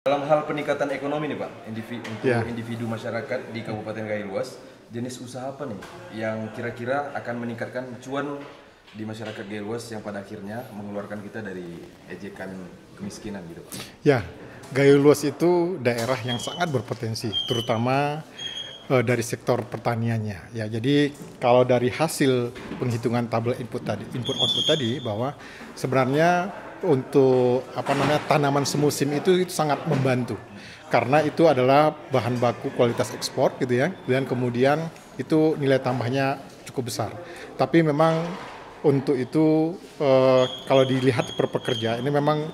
Dalam hal peningkatan ekonomi nih Pak, untuk Ya, individu masyarakat di Kabupaten Gayo jenis usaha apa nih yang kira-kira akan meningkatkan cuan di masyarakat Gayo yang pada akhirnya mengeluarkan kita dari ejekan kemiskinan gitu Pak? ya, Gayo Luas itu daerah yang sangat berpotensi, terutama dari sektor pertaniannya. Ya, jadi kalau dari hasil penghitungan tabel input output tadi, bahwa sebenarnya untuk tanaman semusim itu sangat membantu, karena itu adalah bahan baku kualitas ekspor gitu ya, dan kemudian itu nilai tambahnya cukup besar. Tapi memang untuk itu kalau dilihat per pekerja ini memang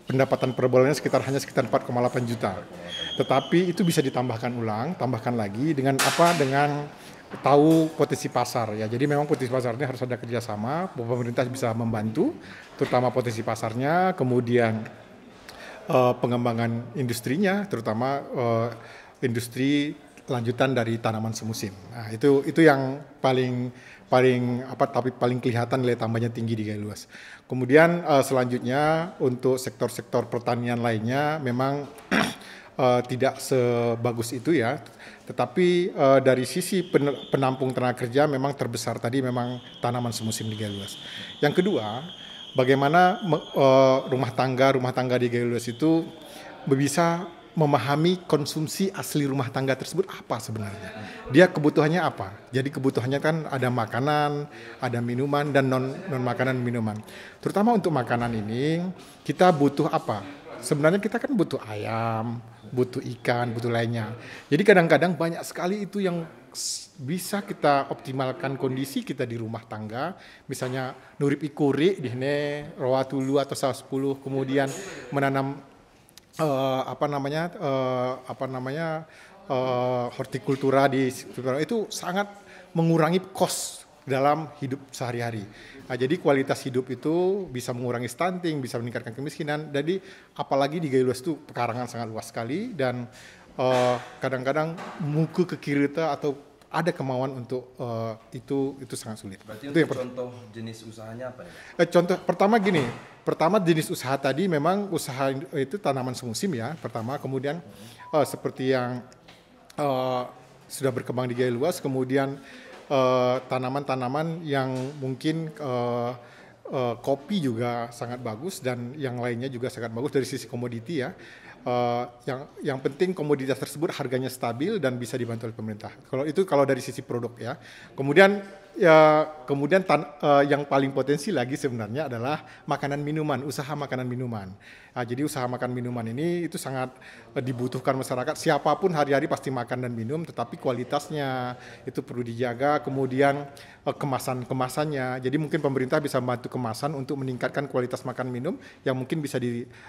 pendapatan per bulannya hanya sekitar 4,8 juta. Tetapi itu bisa tambahkan lagi dengan apa? Dengan tahu potensi pasar ya. Jadi memang potensi pasarnya harus ada kerjasama, pemerintah bisa membantu, terutama potensi pasarnya, kemudian pengembangan industrinya, terutama industri lanjutan dari tanaman semusim. Nah, itu yang paling paling kelihatan nilai tambahnya tinggi di Gayo Luas. Kemudian selanjutnya untuk sektor-sektor pertanian lainnya memang tidak sebagus itu ya. Tetapi dari sisi penampung tenaga kerja memang terbesar tadi memang tanaman semusim di Gayo Luas. Yang kedua, bagaimana rumah tangga di Gayo Luas itu bisa memahami konsumsi asli rumah tangga tersebut apa sebenarnya. Dia kebutuhannya apa? Jadi kebutuhannya kan ada makanan, ada minuman, dan non makanan minuman. Terutama untuk makanan ini kita butuh apa? Sebenarnya kita kan butuh ayam, butuh ikan, butuh lainnya. Jadi kadang-kadang banyak sekali itu yang bisa kita optimalkan kondisi kita di rumah tangga, misalnya nurip ikuri di sini roa tulu atau saus 10, kemudian menanam hortikultura itu sangat mengurangi kos dalam hidup sehari-hari. Nah, jadi kualitas hidup itu bisa mengurangi stunting, bisa meningkatkan kemiskinan. Jadi apalagi di Gayo Luas itu pekarangan sangat luas sekali, dan kadang-kadang muku ke kiri atau ada kemauan untuk itu sangat sulit. Berarti Itu untuk contoh jenis usahanya apa ya? Contoh pertama jenis usaha tadi memang usaha itu tanaman semusim ya pertama, kemudian seperti yang sudah berkembang di Gayo Luas, kemudian tanaman-tanaman yang mungkin kopi juga sangat bagus, dan yang lainnya juga sangat bagus dari sisi komoditi ya. Yang penting komoditas tersebut harganya stabil dan bisa dibantu oleh pemerintah. Kalau dari sisi produk ya. Kemudian yang paling potensi lagi sebenarnya adalah usaha makanan minuman. Nah, jadi usaha makan minuman ini itu sangat dibutuhkan masyarakat. Siapapun hari-hari pasti makan dan minum, tetapi kualitasnya itu perlu dijaga. Kemudian kemasannya. Jadi mungkin pemerintah bisa membantu kemasan untuk meningkatkan kualitas makan minum yang mungkin bisa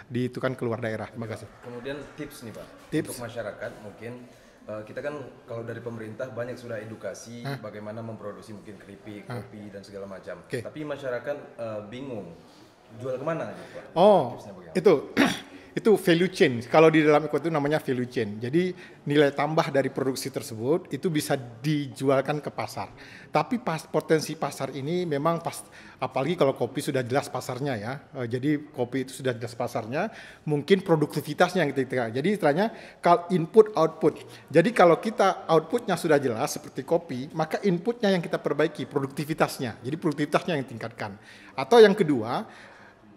ditukan keluar daerah. Terima kasih. Kemudian tips nih Pak, Tips. untuk masyarakat mungkin kita kan kalau dari pemerintah banyak sudah edukasi bagaimana memproduksi mungkin keripik, kopi dan segala macam. Oke. Tapi masyarakat bingung jual kemana gitu Pak? Oh, Tipsnya bagaimana? itu value chain. Kalau di dalam ekonomi itu namanya value chain. Jadi nilai tambah dari produksi tersebut itu bisa dijualkan ke pasar. Tapi potensi pasar ini memang apalagi kalau kopi sudah jelas pasarnya ya. Jadi kopi itu sudah jelas pasarnya, mungkin produktivitasnya yang kita. Jadi istilahnya kalau input output. Jadi kalau kita outputnya sudah jelas seperti kopi, maka inputnya yang kita perbaiki, produktivitasnya. Jadi produktivitasnya yang tingkatkan. Atau yang kedua,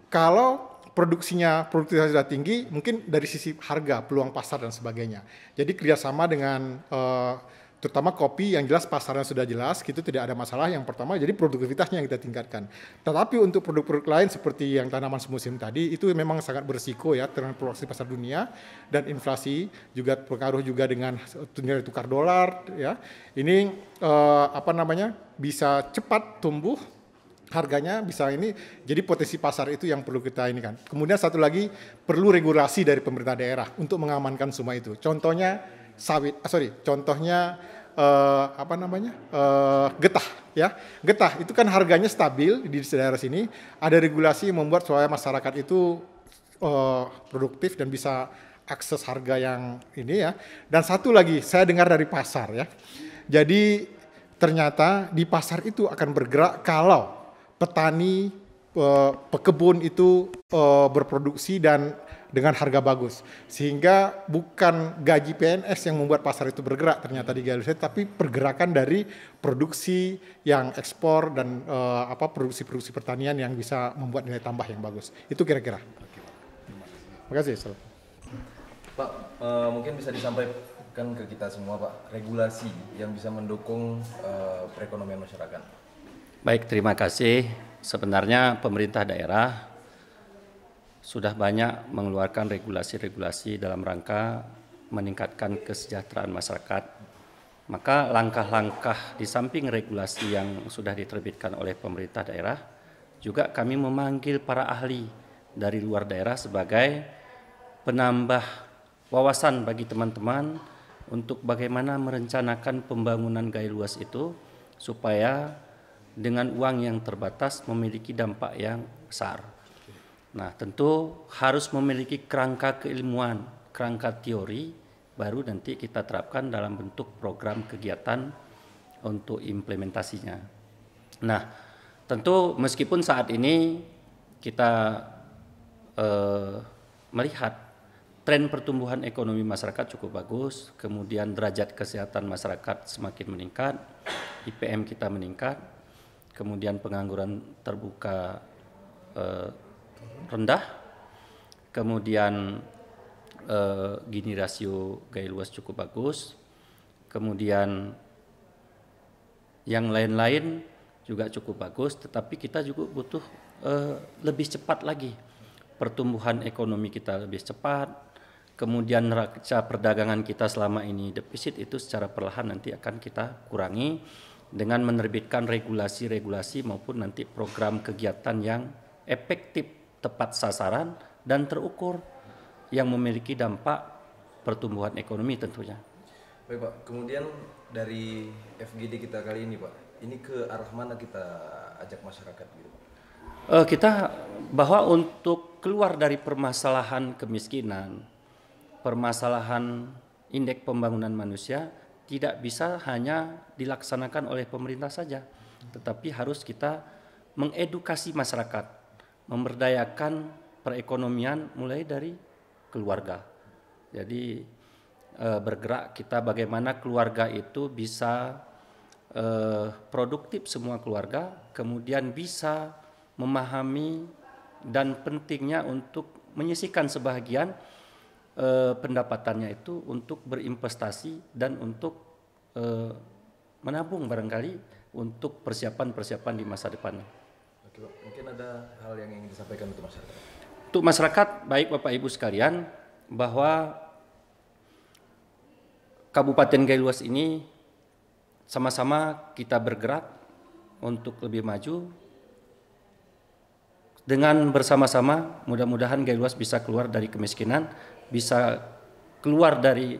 kalau produktivitas sudah tinggi, mungkin dari sisi harga, peluang pasar dan sebagainya. Jadi kerjasama dengan terutama kopi yang jelas pasarnya sudah jelas, gitu tidak ada masalah. Yang pertama, jadi produktivitasnya yang kita tingkatkan. Tetapi untuk produk-produk lain seperti yang tanaman semusim tadi, itu memang sangat berisiko ya dengan produksi pasar dunia, dan inflasi juga berpengaruh juga dengan nilai tukar dolar ya. Ini bisa cepat tumbuh harganya, bisa ini, jadi potensi pasar itu yang perlu kita ini kan. Kemudian satu lagi, perlu regulasi dari pemerintah daerah untuk mengamankan semua itu. Contohnya getah ya. Getah itu kan harganya stabil di daerah sini, ada regulasi yang membuat supaya masyarakat itu produktif dan bisa akses harga yang ini ya. Dan satu lagi saya dengar dari pasar ya. Jadi ternyata di pasar itu akan bergerak kalau petani, pekebun itu berproduksi dan dengan harga bagus. Sehingga bukan gaji PNS yang membuat pasar itu bergerak ternyata di Galuh, tapi pergerakan dari produksi yang ekspor dan produksi-produksi pertanian yang bisa membuat nilai tambah yang bagus. Itu kira-kira. Terima kasih. Pak, mungkin bisa disampaikan ke kita semua Pak, regulasi yang bisa mendukung perekonomian masyarakat. Baik, terima kasih. Sebenarnya pemerintah daerah sudah banyak mengeluarkan regulasi-regulasi dalam rangka meningkatkan kesejahteraan masyarakat. Maka langkah-langkah di samping regulasi yang sudah diterbitkan oleh pemerintah daerah, juga kami memanggil para ahli dari luar daerah sebagai penambah wawasan bagi teman-teman untuk bagaimana merencanakan pembangunan gaya luas itu supaya dengan uang yang terbatas memiliki dampak yang besar. Nah, tentu harus memiliki kerangka keilmuan, kerangka teori, baru nanti kita terapkan dalam bentuk program kegiatan untuk implementasinya. Nah, tentu meskipun saat ini kita melihat tren pertumbuhan ekonomi masyarakat cukup bagus, kemudian derajat kesehatan masyarakat semakin meningkat, IPM kita meningkat, kemudian pengangguran terbuka rendah, kemudian Gini rasio gaya luas cukup bagus, kemudian yang lain-lain juga cukup bagus, tetapi kita juga butuh lebih cepat lagi. Pertumbuhan ekonomi kita lebih cepat, kemudian neraca perdagangan kita selama ini defisit itu secara perlahan nanti akan kita kurangi dengan menerbitkan regulasi-regulasi maupun nanti program kegiatan yang efektif, tepat sasaran, dan terukur yang memiliki dampak pertumbuhan ekonomi tentunya. Baik Pak, kemudian dari FGD kita kali ini Pak, ini ke arah mana kita ajak masyarakat gitu Pak? Kita bahwa untuk keluar dari permasalahan kemiskinan, permasalahan indeks pembangunan manusia tidak bisa hanya dilaksanakan oleh pemerintah saja, tetapi harus kita mengedukasi masyarakat, memberdayakan perekonomian mulai dari keluarga. Jadi bergerak kita bagaimana keluarga itu bisa produktif semua keluarga, kemudian bisa memahami dan pentingnya untuk menyisihkan sebahagian pendapatannya itu untuk berinvestasi dan untuk menabung barangkali untuk persiapan-persiapan di masa depan. Oke Pak, mungkin ada hal yang ingin disampaikan untuk masyarakat. Untuk masyarakat, baik Bapak Ibu sekalian, bahwa Kabupaten Gaya Luas ini sama-sama kita bergerak untuk lebih maju. Dengan bersama-sama, mudah-mudahan Gaya Luas bisa keluar dari kemiskinan, bisa keluar dari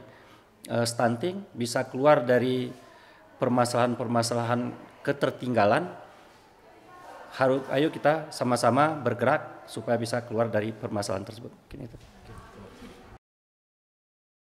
stunting, bisa keluar dari permasalahan-permasalahan ketertinggalan. Ayo kita sama-sama bergerak supaya bisa keluar dari permasalahan tersebut. Mungkin itu.